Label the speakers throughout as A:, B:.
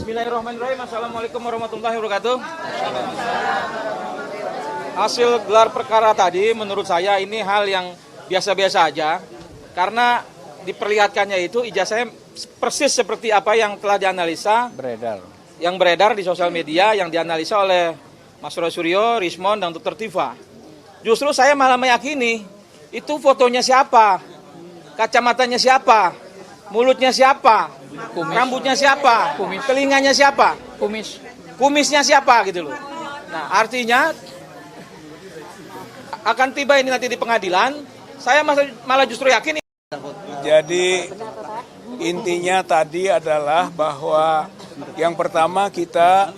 A: Bismillahirrahmanirrahim. Assalamualaikum warahmatullahi wabarakatuh. Hasil gelar perkara tadi menurut saya ini hal yang biasa-biasa aja. Karena diperlihatkannya itu ijazahnya persis seperti apa yang telah dianalisa. Yang beredar di sosial media, yang dianalisa oleh Mas Roy Suryo, Rismond, dan Dr. Tifa. Justru saya malah meyakini itu fotonya siapa, kacamatanya siapa, mulutnya siapa, rambutnya siapa, telinganya siapa, kumisnya siapa gitu loh. Nah, artinya akan tiba ini nanti di pengadilan, saya malah justru yakin.
B: Jadi intinya tadi adalah bahwa yang pertama kita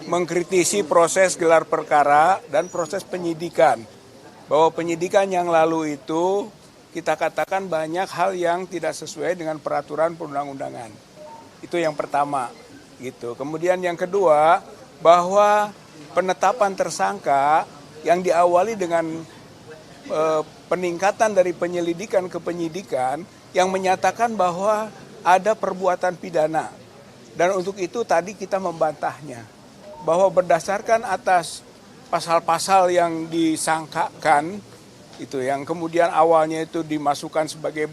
B: mengkritisi proses gelar perkara dan proses penyidikan. Bahwa penyidikan yang lalu itu kita katakan banyak hal yang tidak sesuai dengan peraturan perundang-undangan. Itu yang pertama, gitu. Kemudian yang kedua, bahwa penetapan tersangka yang diawali dengan peningkatan dari penyelidikan ke penyidikan yang menyatakan bahwa ada perbuatan pidana. Dan untuk itu tadi kita membantahnya, bahwa berdasarkan atas pasal-pasal yang disangkakan, itu yang kemudian awalnya itu dimasukkan sebagai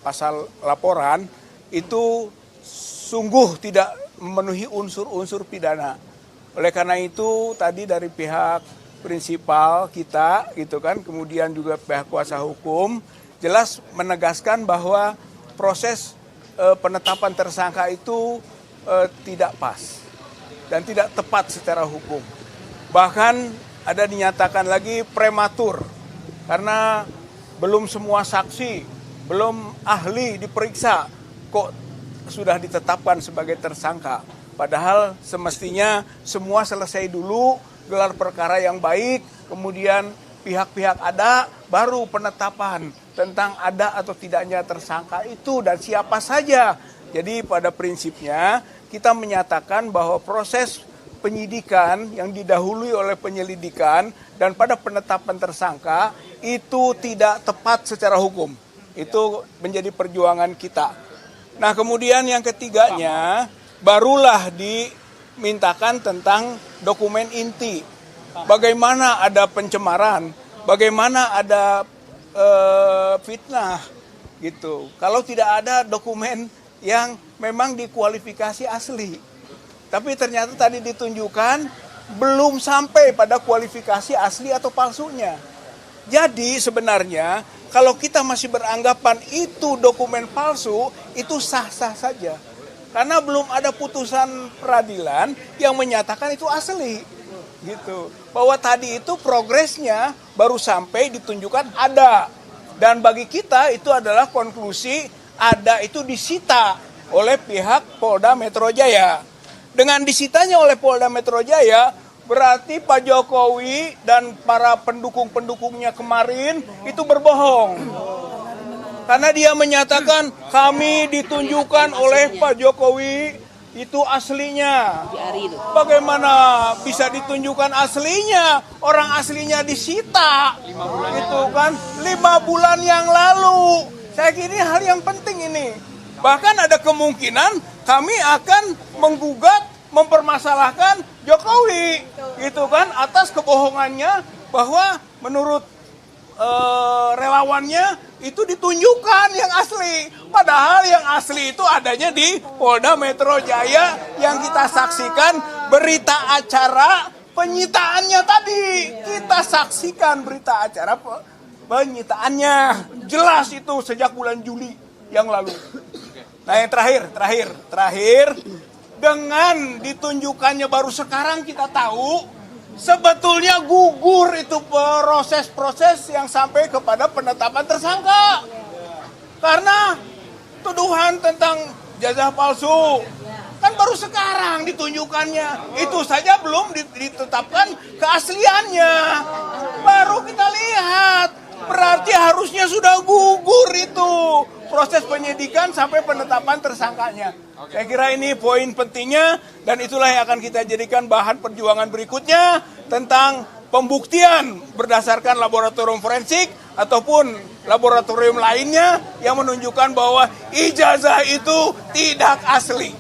B: pasal laporan, itu sungguh tidak memenuhi unsur-unsur pidana. Oleh karena itu tadi dari pihak prinsipal kita, gitu kan, kemudian juga pihak kuasa hukum, jelas menegaskan bahwa proses penetapan tersangka itu tidak pas dan tidak tepat secara hukum. Bahkan ada dinyatakan lagi prematur karena belum semua saksi, belum ahli diperiksa kok sudah ditetapkan sebagai tersangka. Padahal semestinya semua selesai dulu, gelar perkara yang baik, kemudian pihak-pihak ada, baru penetapan tentang ada atau tidaknya tersangka itu dan siapa saja. Jadi pada prinsipnya kita menyatakan bahwa proses penyidikan yang didahului oleh penyelidikan dan pada penetapan tersangka itu tidak tepat secara hukum. Itu menjadi perjuangan kita. Nah, kemudian yang ketiganya barulah dimintakan tentang dokumen inti. Bagaimana ada pencemaran, bagaimana ada fitnah gitu. Kalau tidak ada dokumen yang memang dikualifikasi asli. Tapi ternyata tadi ditunjukkan belum sampai pada kualifikasi asli atau palsunya. Jadi sebenarnya kalau kita masih beranggapan itu dokumen palsu, itu sah-sah saja. Karena belum ada putusan peradilan yang menyatakan itu asli. Gitu. Bahwa tadi itu progresnya baru sampai ditunjukkan ada. Dan bagi kita itu adalah konklusi ada itu disita oleh pihak Polda Metro Jaya. Dengan disitanya oleh Polda Metro Jaya, berarti Pak Jokowi dan para pendukung-pendukungnya kemarin itu berbohong. Karena dia menyatakan kami ditunjukkan oleh Pak Jokowi itu aslinya. Bagaimana bisa ditunjukkan aslinya? Orang aslinya disita. Itu kan 5 bulan yang lalu. Saya kira ini hal yang penting ini. Bahkan ada kemungkinan kami akan menggugat, mempermasalahkan Jokowi, gitu kan, atas kebohongannya bahwa menurut relawannya itu ditunjukkan yang asli. Padahal yang asli itu adanya di Polda Metro Jaya yang kita saksikan berita acara penyitaannya tadi. Kita saksikan berita acara penyitaannya. Jelas itu sejak bulan Juli yang lalu. Nah yang terakhir, dengan ditunjukkannya baru sekarang kita tahu sebetulnya gugur itu proses-proses yang sampai kepada penetapan tersangka. Karena tuduhan tentang ijazah palsu kan baru sekarang ditunjukkannya. Itu saja belum ditetapkan keasliannya. Baru kita lihat. Berarti harusnya sudah gugur itu proses penyidikan sampai penetapan tersangkanya. Saya kira ini poin pentingnya dan itulah yang akan kita jadikan bahan perjuangan berikutnya tentang pembuktian berdasarkan laboratorium forensik ataupun laboratorium lainnya yang menunjukkan bahwa ijazah itu tidak asli.